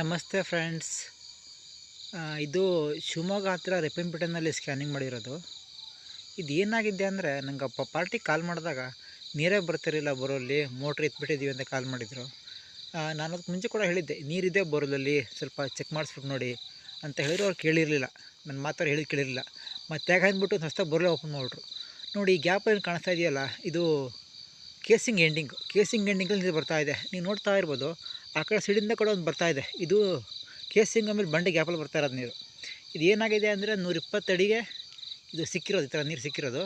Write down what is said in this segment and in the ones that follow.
ನಮಸ್ತೆ ಫ್ರೆಂಡ್ಸ್. ಇದು ಶಿವಮೊಗ್ಗ ಹತ್ತಿರ ರೆಪ್ಪೆನಪೇಟೆನಲ್ಲಿ ಸ್ಕ್ಯಾನಿಂಗ್ ಮಾಡಿರೋದು. ಇದು ಏನಾಗಿದೆ ಅಂದರೆ ನಂಗೆ ಪಾರ್ಟಿ ಕಾಲ್ ಮಾಡಿದಾಗ ನೀರೇ ಬರ್ತಿರಲಿಲ್ಲ ಬೋರಲ್ಲಿ, ಮೋಟ್ರ್ ಎತ್ಬಿಟ್ಟಿದ್ದೀವಿ ಅಂತ ಕಾಲ್ ಮಾಡಿದರು. ನಾನು ಅದಕ್ಕೆ ಮುಂಚೆ ಕೂಡ ಹೇಳಿದ್ದೆ, ನೀರಿದೆ ಬೋರಲಲ್ಲಿ, ಸ್ವಲ್ಪ ಚೆಕ್ ಮಾಡಿಸ್ಬಿಟ್ಟು ನೋಡಿ ಅಂತ ಹೇಳಿದ್ರು. ಅವ್ರು ಕೇಳಿರಲಿಲ್ಲ, ನನ್ನ ಮಾತಾರು ಹೇಳಿದ್ದು ಕೇಳಿರಲಿಲ್ಲ. ಮತ್ತೆ ಯಾಕೆ ಅಂದ್ಬಿಟ್ಟು ಹೊಸ್ದಾಗಿ ಬೋರಲ್ಲೇ ಓಪನ್ ಮಾಡಿಬಿಟ್ರು. ನೋಡಿ, ಈ ಗ್ಯಾಪ್ ಏನು ಕಾಣಿಸ್ತಾ ಇದೆಯಲ್ಲ, ಇದು ಕೇಸಿಂಗ್ ಎಂಡಿಂಗಲ್ಲಿ ನೀರು ಬರ್ತಾಯಿದೆ. ನೀವು ನೋಡ್ತಾ ಇರ್ಬೋದು, ಆ ಕಡೆ ಸೈಡಿಂದ ಕೂಡ ಒಂದು ಬರ್ತಾಯಿದೆ. ಇದು ಕೇಸಿಂಗ್ ಆಮೇಲೆ ಬಂಡೆ ಗ್ಯಾಪಲ್ಲಿ ಬರ್ತಾ ಇರೋದು ನೀರು. ಇದು ಏನಾಗಿದೆ ಅಂದರೆ 120 ಅಡಿಗೆ ಇದು ಸಿಕ್ಕಿರೋದು, ಈ ಥರ ನೀರು ಸಿಕ್ಕಿರೋದು.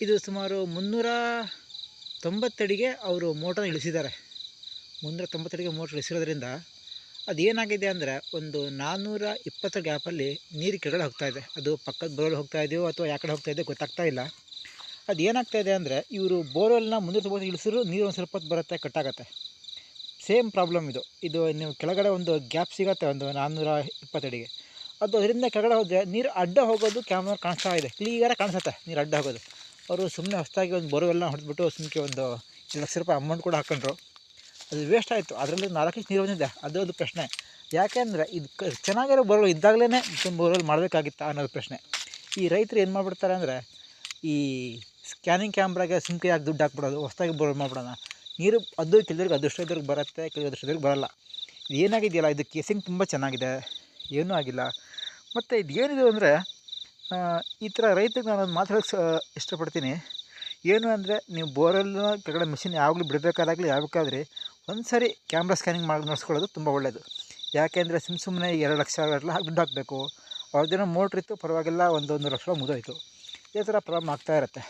ಇದು ಸುಮಾರು 390 ಅಡಿಗೆ ಅವರು ಮೋಟ್ರನ್ನ ಇಳಿಸಿದ್ದಾರೆ. 390 ಅಡಿಗೆ ಮೋಟ್ರ್ ಇಳಿಸಿರೋದ್ರಿಂದ ಅದೇನಾಗಿದೆ ಅಂದರೆ ಒಂದು 420 ಗ್ಯಾಪಲ್ಲಿ ನೀರು ಕೆಳಗಡೆ ಹೋಗ್ತಾಯಿದೆ. ಅದು ಪಕ್ಕದ ಬೋರ್ವೆಲ್ ಹೋಗ್ತಾ ಇದೆಯೋ ಅಥವಾ ಯಾವ ಕಡೆ ಹೋಗ್ತಾ ಇದೆಯೋ ಗೊತ್ತಾಗ್ತಾ ಇಲ್ಲ. ಅದು ಏನಾಗ್ತಾಯಿದೆ ಅಂದರೆ, ಇವರು ಬೋರ್ವೆಲ್ನ 390 ಇಳಿಸಿದ್ರು ನೀರು ಒಂದು ಸ್ವಲ್ಪ ಹೊತ್ತು ಬರುತ್ತೆ, ಕಟ್ಟಾಗತ್ತೆ. ಸೇಮ್ ಪ್ರಾಬ್ಲಮ್ ಇದು ನೀವು ಕೆಳಗಡೆ ಒಂದು ಗ್ಯಾಪ್ ಸಿಗುತ್ತೆ, ಒಂದು 420 ಅಡಿಗೆ. ಅದು ಅದರಿಂದ ಕೆಳಗಡೆ ಹೋದರೆ ನೀರು ಅಡ್ಡ ಹೋಗೋದು ಕ್ಯಾಮ್ರಾ ಕಾಣಿಸ್ತಾ ಇದೆ, ಕ್ಲಿಯರಾಗಿ ಕಾಣಿಸುತ್ತೆ ನೀರು ಅಡ್ಡ ಹೋಗೋದು. ಅವರು ಸುಮ್ಮನೆ ಹೊಸದಾಗಿ ಒಂದು ಬೋರ್ವೆಲ್ನ ಹೊಡೆದ್ಬಿಟ್ಟು ಸುಮ್ಮನೆ ಒಂದು 1 ಲಕ್ಷ ರೂಪಾಯಿ ಅಮೌಂಟ್ ಕೂಡ ಹಾಕೊಂಡ್ರು. ಅದು ವೇಸ್ಟ್ ಆಯಿತು. ಅದರಲ್ಲಿ 4 ಇಂಚ್ ನೀರು ಬಂದಿದೆ, ಅದೊಂದು ಪ್ರಶ್ನೆ. ಯಾಕೆಂದರೆ ಇದು ಚೆನ್ನಾಗಿರೋ ಬೋರ್ವೆಲ್ ಇದ್ದಾಗಲೇ ಬೋರ್ವೆಲ್ ಮಾಡಬೇಕಾಗಿತ್ತಾ ಅನ್ನೋದು ಪ್ರಶ್ನೆ. ಈ ರೈತರು ಏನು ಮಾಡಿಬಿಡ್ತಾರೆ ಅಂದರೆ, ಈ ಸ್ಕ್ಯಾನಿಂಗ್ ಕ್ಯಾಮ್ರಾಗೆ ಸುಮ್ಕೆಯಾಗಿ ದುಡ್ಡು ಹಾಕ್ಬಿಡೋದು, ಹೊಸದಾಗಿ ಬೋರ್ವೆಲ್ ಮಾಡಿಬಿಡೋಣ. ನೀರು ಅದು ಕೆಲವ್ರಿಗೆ ಅದೃಷ್ಟ ಇದ್ರಿಗೆ ಬರುತ್ತೆ, ಕೆಲವ್ರಿಗೆ ಅದೃಷ್ಟ ಇದ್ರಿಗೆ ಬರೋಲ್ಲ. ಇದು ಏನಾಗಿದೆಯಲ್ಲ, ಇದು ಕೇಸಿಂಗ್ ತುಂಬ ಚೆನ್ನಾಗಿದೆ, ಏನೂ ಆಗಿಲ್ಲ. ಮತ್ತು ಇದು ಏನಿದೆ ಅಂದರೆ, ಈ ಥರ ರೈತರಿಗೆ ನಾನೊಂದು ಮಾತಾಡೋಕ್ಕೆ ಇಷ್ಟಪಡ್ತೀನಿ. ಏನು ಅಂದರೆ, ನೀವು ಬೋರೆಲ್ನ ಕೆಳಗಡೆ ಮಿಷಿನ್ ಯಾವಾಗಲೂ ಬಿಡಬೇಕಾದಾಗಲಿ ಯಾವಕ್ಕಾದ್ರಿ ಒಂದು ಸರಿ ಕ್ಯಾಮ್ರಾ ಸ್ಕ್ಯಾನಿಂಗ್ ಮಾಡಿ ನಡೆಸ್ಕೊಳ್ಳೋದು ತುಂಬ ಒಳ್ಳೆಯದು. ಯಾಕೆಂದರೆ ಸುಮ್ಮನೆ 2 ಲಕ್ಷ ದುಡ್ಡು ಹಾಕಬೇಕು. ಅವ್ರದ್ದೇನೋ ಮೋಟ್ರ್ ಇತ್ತು, ಪರವಾಗಿಲ್ಲ, 1 ಲಕ್ಷ ಮುಗಿದೋಯ್ತು. ಇದೇ ಥರ ಪ್ರಾಬ್ಲಮ್ ಆಗ್ತಾಯಿರುತ್ತೆ.